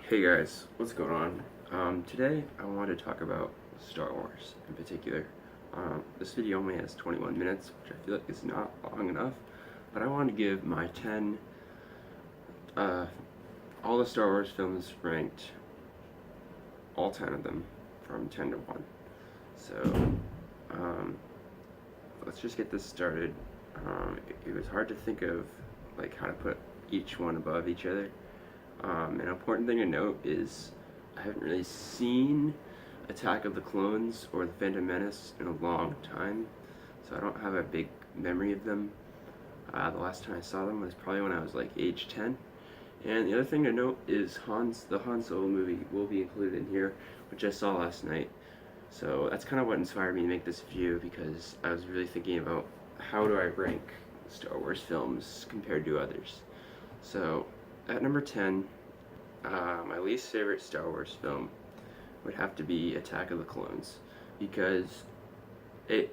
Hey guys, what's going on? Today I want to talk about Star Wars in particular. This video only has 21 minutes, which I feel like is not long enough, but I want to give my 10, uh, all the Star Wars films ranked, all 10 of them, from 10 to 1. So, um, let's just get this started. It was hard to think of, like, how to put each one above each other. An important thing to note is I haven't really seen Attack of the Clones or The Phantom Menace in a long time, so I don't have a big memory of them. The last time I saw them was probably when I was like age 10. And the other thing to note is the Han Solo movie will be included in here, which I saw last night. So that's kind of what inspired me to make this video, because I was really thinking about how do I rank Star Wars films compared to others. So at number 10, my least favorite Star Wars film would have to be Attack of the Clones, because I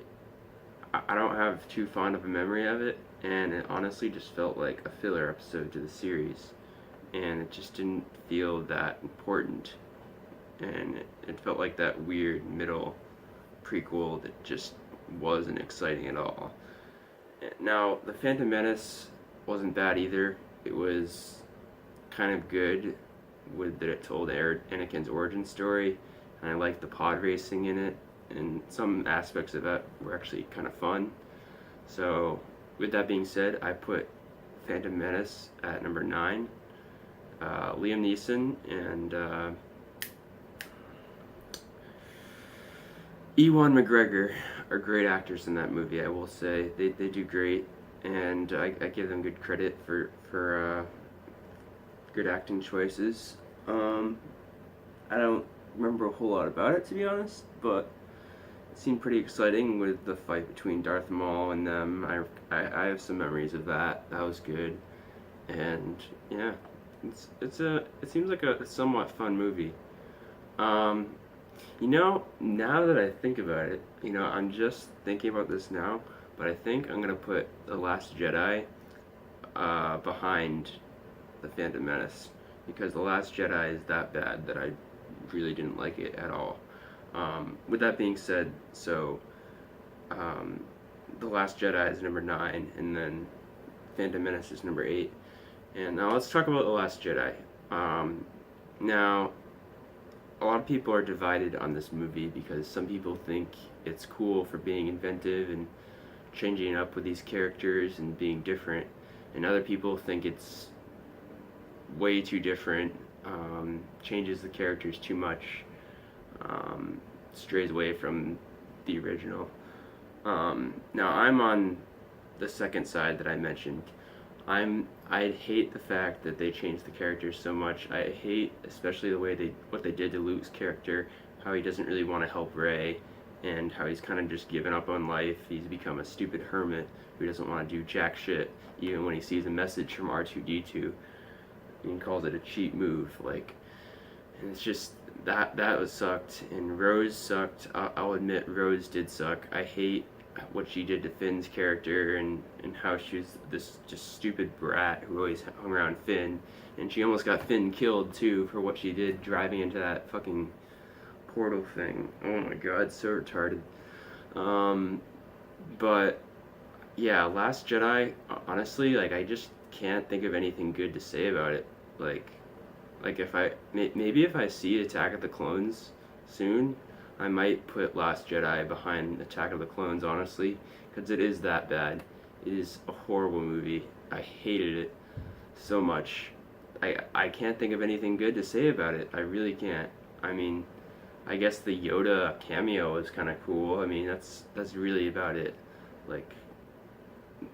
don't have too fond of a memory of it, and it honestly just felt like a filler episode to the series, and it just didn't feel that important, and it felt like that weird middle prequel that just wasn't exciting at all. Now, The Phantom Menace wasn't bad either. It was kind of good with that it told Anakin's origin story, and I liked the pod racing in it, and some aspects of that were actually kind of fun. So, with that being said, I put Phantom Menace at number 9. Liam Neeson and Ewan McGregor are great actors in that movie, I will say. They do great, and I give them good credit for good acting choices. I don't remember a whole lot about it, to be honest, but it seemed pretty exciting with the fight between Darth Maul and them. I have some memories of that. That was good, and yeah, it seems like a somewhat fun movie. Now that I think about it, I'm just thinking about this now, but I think I'm gonna put The Last Jedi behind The Phantom Menace, because The Last Jedi is that bad that I really didn't like it at all. With that being said, The Last Jedi is number 9, and then Phantom Menace is number 8. And now let's talk about The Last Jedi. Now, a lot of people are divided on this movie, because some people think it's cool for being inventive and changing up with these characters and being different, and other people think it's way too different, changes the characters too much, strays away from the original. Now I'm on the second side that I mentioned. I hate the fact that they changed the characters so much. I hate especially the way what they did to Luke's character, how he doesn't really want to help Rey, and how he's kind of just given up on life. He's become a stupid hermit who doesn't want to do jack shit, even when he sees a message from R2-D2. He calls it a cheap move, and it's just that was sucked. And Rose sucked. I'll admit Rose did suck. I hate what she did to Finn's character, and how she was this just stupid brat who always hung around Finn, and she almost got Finn killed too for what she did driving into that fucking portal thing. Oh my god, so retarded. But yeah, Last Jedi, honestly, I just can't think of anything good to say about it. Maybe if I see Attack of the Clones soon, I might put Last Jedi behind Attack of the Clones, honestly, because it is that bad. It is a horrible movie. I hated it so much. I can't think of anything good to say about it. I really can't. I mean, I guess the Yoda cameo is kind of cool. I mean, that's really about it.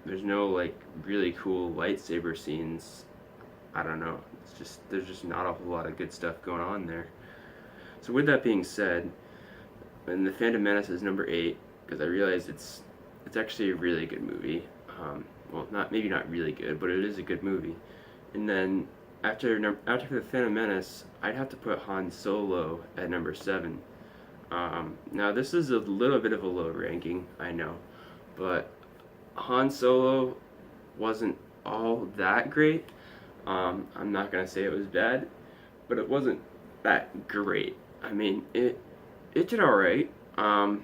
There's no really cool lightsaber scenes. I don't know. There's just not a whole lot of good stuff going on there. So with that being said, and The Phantom Menace is number 8, because I realized it's actually a really good movie. Well, maybe not really good, but it is a good movie. And then after The Phantom Menace, I'd have to put Han Solo at number 7. Now this is a little bit of a low ranking, I know, but Han Solo wasn't all that great. I'm not gonna say it was bad, but it wasn't that great. I mean, it did all right. I,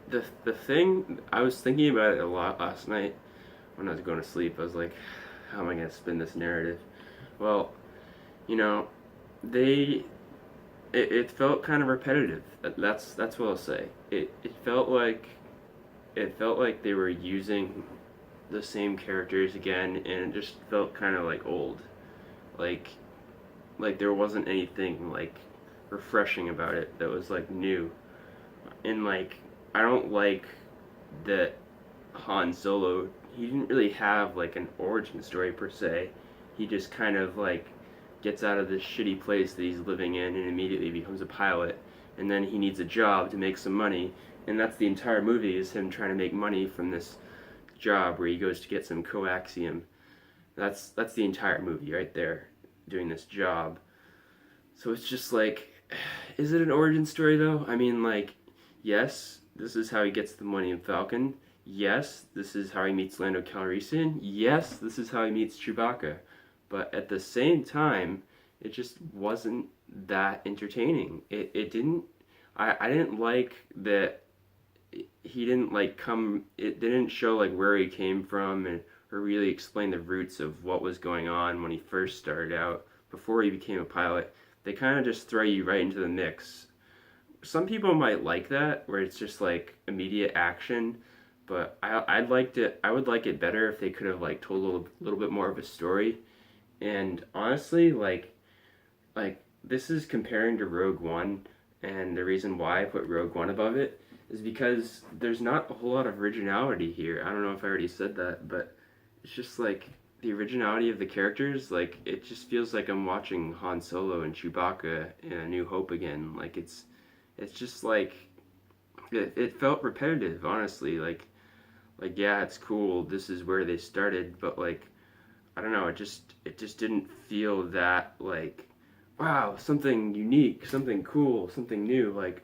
the thing I was thinking about it a lot last night when I was going to sleep. I was like, how am I gonna spin this narrative? Well, you know, they it felt kind of repetitive. That's what I'll say. It felt like they were using the same characters again, and it just felt kind of like old. Like there wasn't anything like refreshing about it that was like new. And like I don't like that Han Solo, he didn't really have like an origin story per se. He just kind of like gets out of this shitty place that he's living in and immediately becomes a pilot. And then he needs a job to make some money, and that's the entire movie, is him trying to make money from this job where he goes to get some coaxium. That's the entire movie right there, doing this job. So it's just like, is it an origin story though? I mean, like, yes, this is how he gets the money in Falcon. Yes, this is how he meets Lando Calrissian. Yes, this is how he meets Chewbacca. But at the same time, it just wasn't that entertaining. It didn't. I didn't like that he didn't like come. It didn't show like where he came from and or really explain the roots of what was going on when he first started out before he became a pilot. They kind of just throw you right into the mix. Some people might like that, where it's just like immediate action, but I'd liked it. I would like it better if they could have like told little bit more of a story. And honestly, like this is comparing to Rogue One, and the reason why I put Rogue One above it is because there's not a whole lot of originality here. I don't know if I already said that, but it's just like the originality of the characters. Like it just feels like I'm watching Han Solo and Chewbacca in A New Hope again. Like it's just like it felt repetitive, honestly. Like yeah, it's cool. This is where they started, but like I don't know. It just didn't feel that like wow, something unique, something cool, something new. Like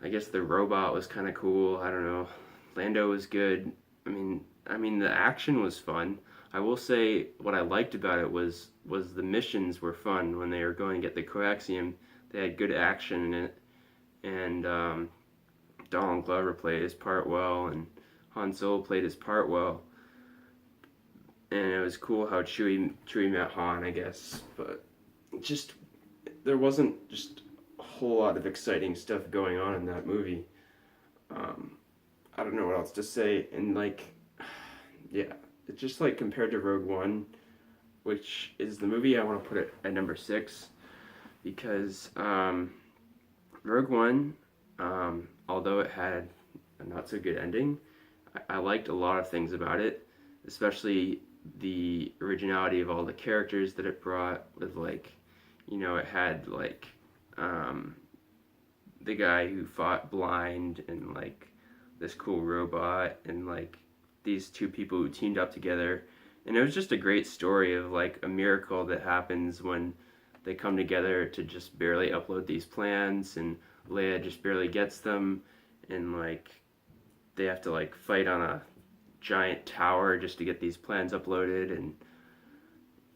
I guess the robot was kind of cool. I don't know. Lando was good. I mean the action was fun. I will say what I liked about it was the missions were fun when they were going to get the coaxium. They had good action in it, and Donald Glover played his part well, and Han Solo played his part well. And it was cool how Chewie met Han, I guess, but just there wasn't just a whole lot of exciting stuff going on in that movie. Um, I don't know what else to say, and like, yeah, it's just like compared to Rogue One, which is the movie I want to put it at number 6, because Rogue One, although it had a not so good ending, I liked a lot of things about it, especially the originality of all the characters that it brought. With like, it had like um, the guy who fought blind, and like this cool robot, and like these two people who teamed up together. And it was just a great story of like a miracle that happens when they come together to just barely upload these plans, and Leia just barely gets them, and like they have to like fight on a giant tower just to get these plans uploaded. And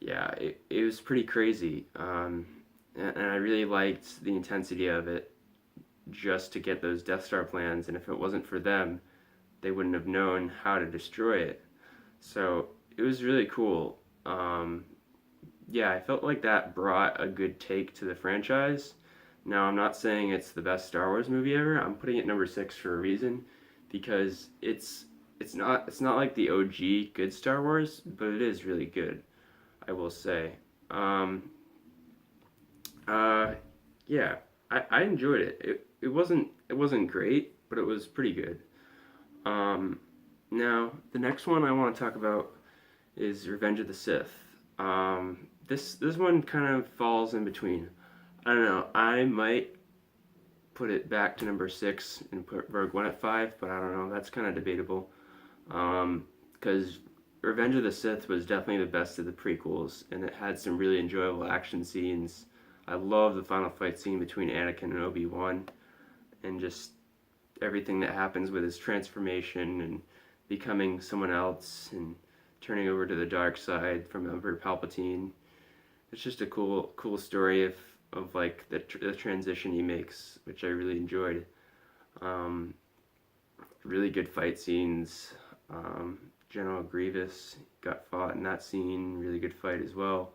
yeah, it was pretty crazy. And I really liked the intensity of it just to get those Death Star plans, and if it wasn't for them, they wouldn't have known how to destroy it. So it was really cool. Yeah, I felt like that brought a good take to the franchise. Now, I'm not saying it's the best Star Wars movie ever. I'm putting it number 6 for a reason, because it's not like the OG good Star Wars, but it is really good, I will say. Uh, yeah, I enjoyed it. It wasn't great, but it was pretty good. Um, Now the next one I want to talk about is Revenge of the Sith. This one kind of falls in between. I don't know. I might put it back to number 6 and put Rogue One at 5, but I don't know. That's kind of debatable. Because Revenge of the Sith was definitely the best of the prequels, and it had some really enjoyable action scenes. I love the final fight scene between Anakin and Obi-Wan, and just everything that happens with his transformation and becoming someone else and turning over to the dark side from Emperor Palpatine. it's just a cool story of like the transition he makes, which I really enjoyed. Um, really good fight scenes. Um, General Grievous got fought in that scene. Really good fight as well.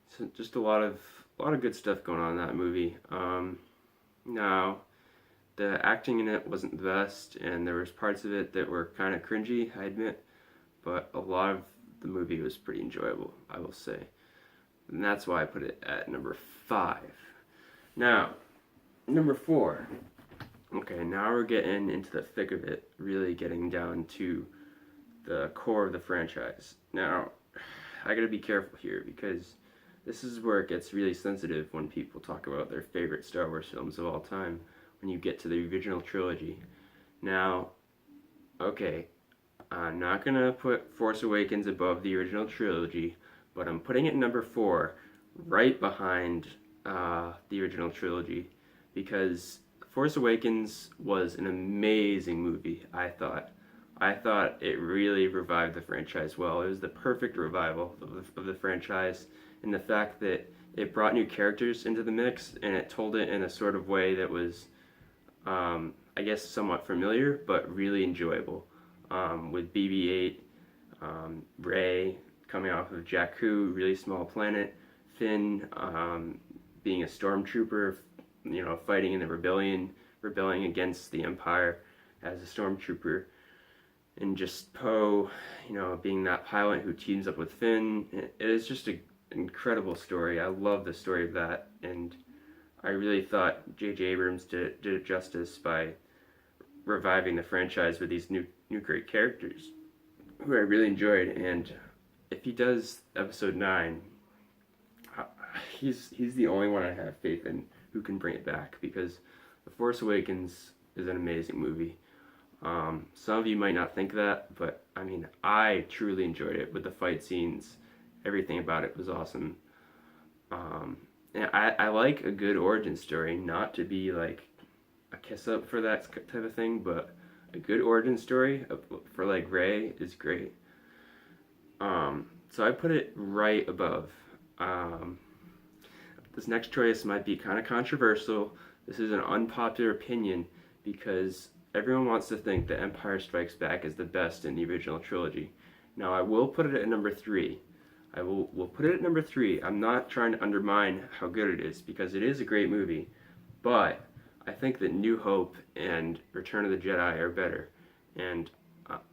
So just a lot of good stuff going on in that movie. Now the acting in it wasn't the best, and there was parts of it that were kind of cringy, I admit. But a lot of the movie was pretty enjoyable, I will say, and that's why I put it at number 5. Now, number 4. Okay, now we're getting into the thick of it, really getting down to the core of the franchise. Now, I gotta be careful here because this is where it gets really sensitive when people talk about their favorite Star Wars films of all time, when you get to the original trilogy. Now, okay, I'm not gonna put Force Awakens above the original trilogy, but I'm putting it number 4, right behind the original trilogy, because Force Awakens was an amazing movie, I thought. I thought it really revived the franchise well. It was the perfect revival of the franchise, in the fact that it brought new characters into the mix, and it told it in a sort of way that was, I guess, somewhat familiar, but really enjoyable. With BB-8, Rey coming off of Jakku, really small planet, Finn being a stormtrooper, fighting in the rebellion, rebelling against the Empire as a stormtrooper, and just Poe, being that pilot who teams up with Finn. It is just an incredible story. I love the story of that, and I really thought J.J. Abrams did it justice by reviving the franchise with these new great characters who I really enjoyed. And if he does Episode 9, he's the only one I have faith in who can bring it back, because The Force Awakens is an amazing movie. Some of you might not think that, but I mean, I truly enjoyed it with the fight scenes. Everything about it was awesome. And I like a good origin story, not to be like a kiss up for that type of thing, but a good origin story for like Rey is great. So I put it right above. This next choice might be kind of controversial. This is an unpopular opinion because everyone wants to think that Empire Strikes Back is the best in the original trilogy. Now, I will put it at number 3. We'll put it at number 3. I'm not trying to undermine how good it is, because it is a great movie. But I think that New Hope and Return of the Jedi are better. And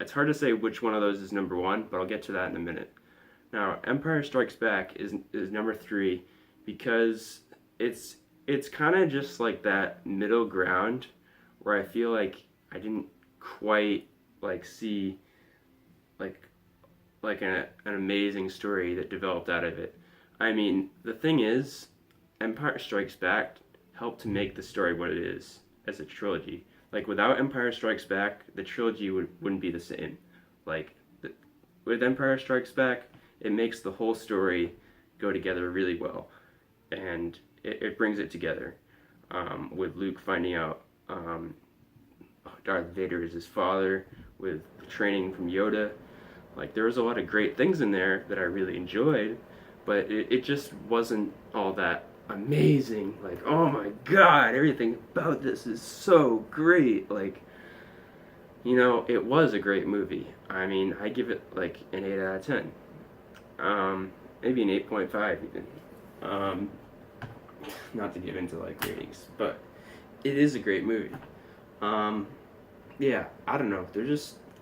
it's hard to say which one of those is number 1, but I'll get to that in a minute. Now, Empire Strikes Back is number 3 because it's kind of just like that middle ground where I feel like I didn't quite like see like an amazing story that developed out of it. I mean, the thing is, Empire Strikes Back helped to make the story what it is as a trilogy. Like, without Empire Strikes Back, the trilogy wouldn't be the same. Like, with Empire Strikes Back, it makes the whole story go together really well, and it brings it together. With Luke finding out Darth Vader is his father, with the training from Yoda. Like, there was a lot of great things in there that I really enjoyed, but it just wasn't all that amazing. Like, oh my god, everything about this is so great. Like, it was a great movie. I mean, I give it like an 8 out of 10. Maybe an 8.5 even. Not to get into like ratings, but it is a great movie. Yeah, I don't know.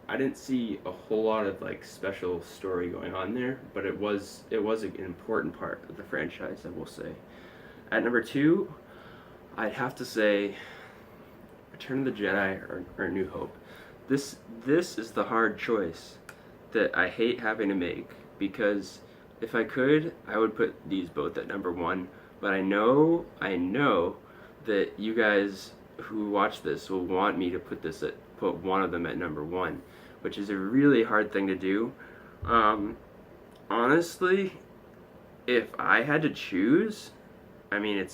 I didn't see a whole lot of like special story going on there, but it was an important part of the franchise, I will say. At number 2, I'd have to say Return of the Jedi or New Hope. This is the hard choice that I hate having to make, because if I could, I would put these both at number 1, but I know that you guys who watch this will want me to put one of them at number 1, which is a really hard thing to do. Honestly, if I had to choose, I mean,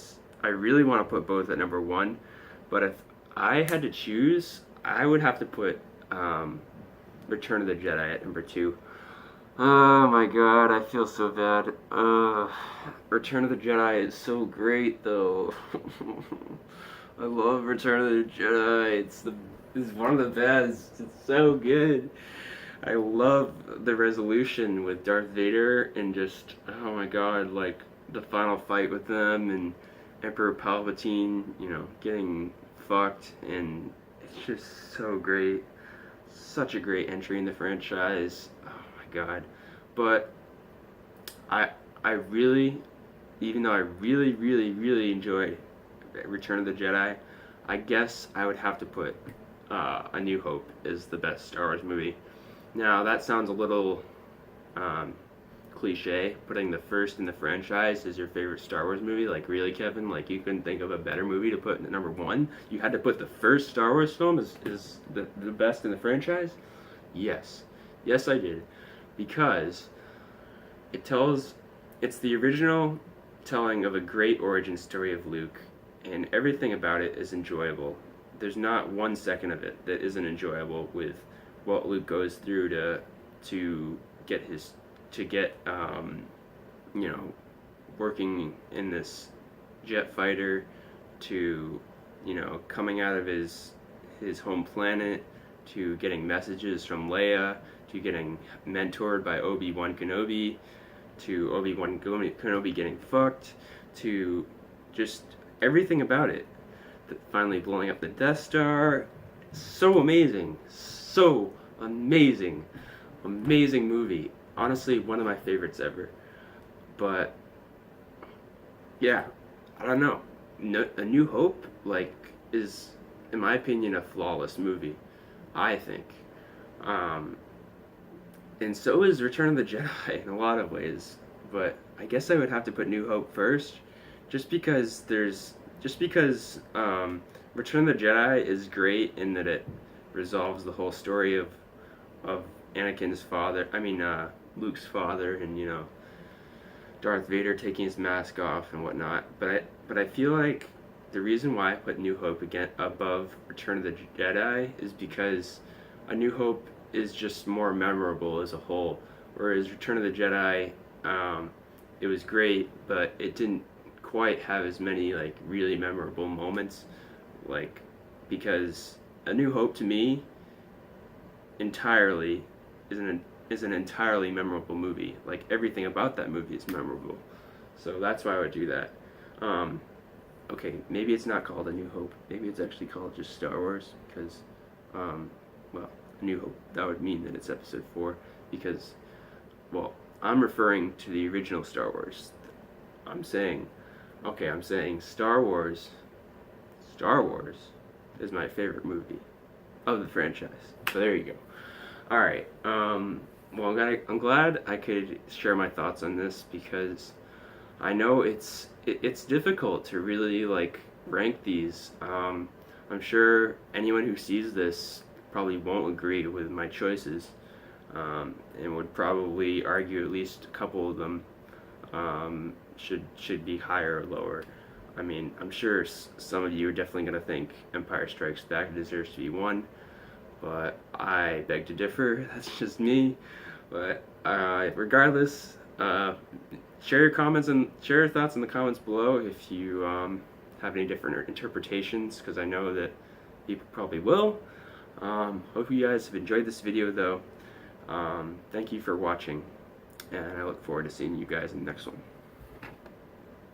I really want to put both at number 1, but if I had to choose, I would have to put Return of the Jedi at number 2. Oh my god, I feel so bad. Return of the Jedi is so great though. I love Return of the Jedi. It's one of the best. It's so good. I love the resolution with Darth Vader and just oh my god, like the final fight with them and Emperor Palpatine, getting fucked, and it's just so great. Such a great entry in the franchise. Oh my god. But I I really, even though I really really enjoy Return of the Jedi, I guess I would have to put A New Hope as the best Star Wars movie. Now that sounds a little um, cliche, putting the first in the franchise as your favorite Star Wars movie. Like really, Kevin? Like you couldn't think of a better movie to put at number one? You had to put the first Star Wars film as the best in the franchise? Yes. Yes, I did. Because it tells, it's the original telling of a great origin story of Luke, and everything about it is enjoyable. There's not 1 second of it that isn't enjoyable with what Luke goes through to get his to get you know working in this jet fighter, to coming out of his home planet, to getting messages from Leia, to getting mentored by Obi-Wan Kenobi, to Obi-Wan Kenobi getting fucked, to just everything about it. Finally blowing up the Death Star. So amazing. So amazing. Amazing movie. Honestly, one of my favorites ever. But, yeah, I don't know. No, A New Hope, is, in my opinion, a flawless movie. I think. Um, and so is Return of the Jedi in a lot of ways. But I guess I would have to put New Hope first, just because Return of the Jedi is great in that it resolves the whole story of Anakin's father. I mean, Luke's father, and Darth Vader taking his mask off and whatnot. But I feel like the reason why I put New Hope again above Return of the Jedi is because A New Hope is just more memorable as a whole, whereas Return of the Jedi, it was great, but it didn't quite have as many really memorable moments, like because A New Hope to me entirely is an entirely memorable movie. Like everything about that movie is memorable, so that's why I would do that. Um, okay, maybe it's not called A New Hope. Maybe it's actually called just Star Wars because, well, A New Hope. That would mean that it's Episode 4 because, well, I'm referring to the original Star Wars. I'm saying, okay, I'm saying Star Wars. Star Wars is my favorite movie of the franchise. So there you go. All right. Well, I'm glad I could share my thoughts on this because I know it's difficult to really rank these. I'm sure anyone who sees this probably won't agree with my choices, and would probably argue at least a couple of them should be higher or lower. I mean, I'm sure some of you are definitely going to think Empire Strikes Back deserves to be one, but I beg to differ. That's just me. But regardless, share your comments and share your thoughts in the comments below if you have any different interpretations, because I know that people probably will. Hope you guys have enjoyed this video though. Thank you for watching, and I look forward to seeing you guys in the next one.